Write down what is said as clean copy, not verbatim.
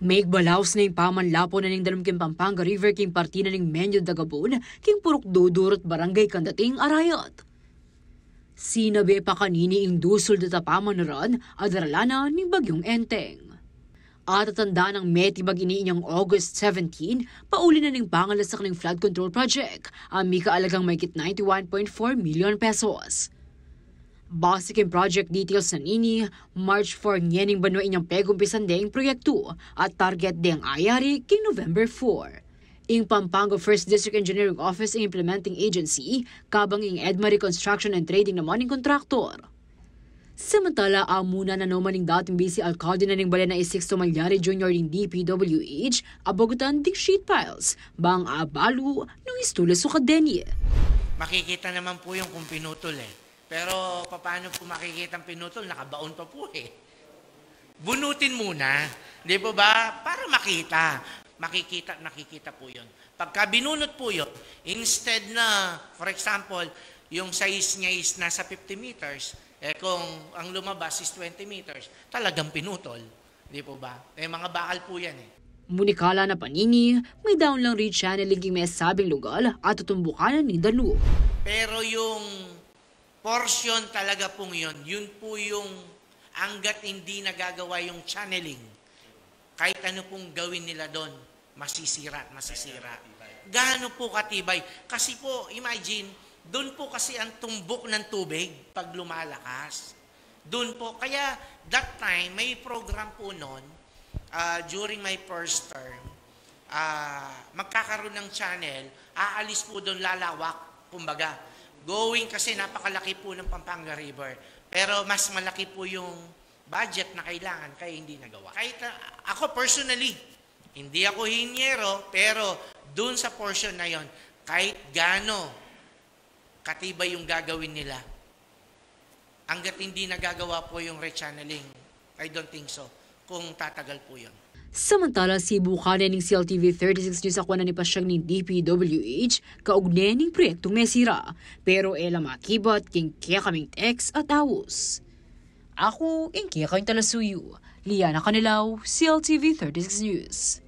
May balaos na yung pamanlapo na ning dalum king Pampanga River king partina ning Menyo Dagabon king purok dudurot barangay kandating Arayat. Sinabi pa kanini ing dusol data pamanuran adaralana ning bagyong Enteng. At tatandaan ng metibag iniinyang August 17, pauli na ning pangalasak ng flood control project, ang may kaalagang mahigit 91.4 million pesos. Basic in project details sa nini, March 4 nyening banwa inyang pegumpisan deng proyekto at target deng ayari king November 4. Ing Pampanga First District Engineering Office ang implementing agency, kabang ing Edma Reconstruction and Trading naman ing kontraktor. Samantala, amuna na naman ng dating busy alkalde na ng Balena Sixto Malyari Jr. ng DPWH, abagutan ding sheet piles, bang abalo ng istula sukadenye. Makikita naman po yung kung pinutol Pero paano po makikita ang pinutol? Nakabaon pa po Bunutin muna, di po ba? Para makita. Nakikita po yun. Pagka binunot po yun, instead na, for example, yung size niya is nasa 50 meters, kung ang lumabas is 20 meters, talagang pinutol. Di po ba? Mga bakal po yan Munikala na panini, may down lang read channeling king may sabing lugal at tutumbukanan ni Danu. Pero yung portion talaga pong yun po yung hanggat hindi nagagawa yung channeling, kahit ano pong gawin nila doon, masisira at masisira. Gaano po katibay? Kasi po, imagine, doon po kasi ang tumbok ng tubig pag lumalakas. Doon po, kaya that time, may program po noon, during my first term, magkakaroon ng channel, aalis po doon lalawak, kumbaga. Going kasi napakalaki po ng Pampanga River. Pero mas malaki po yung budget na kailangan kaya hindi nagawa. Kahit ako personally, hindi ako hinyero, pero dun sa portion na yon, kahit gaano katibay yung gagawin nila, hanggat hindi nagagawa po yung rechanneling, I don't think so, kung tatagal po yun. Samantala, si bukanan ng CLTV 36 News ako na ni pasyang ng DPWH kaugnay ng proyektong mesira. Pero makibat king kaya kaming text at awos. Ako, ing kaya kaming talasuyo. Liana Canilaw, CLTV 36 News.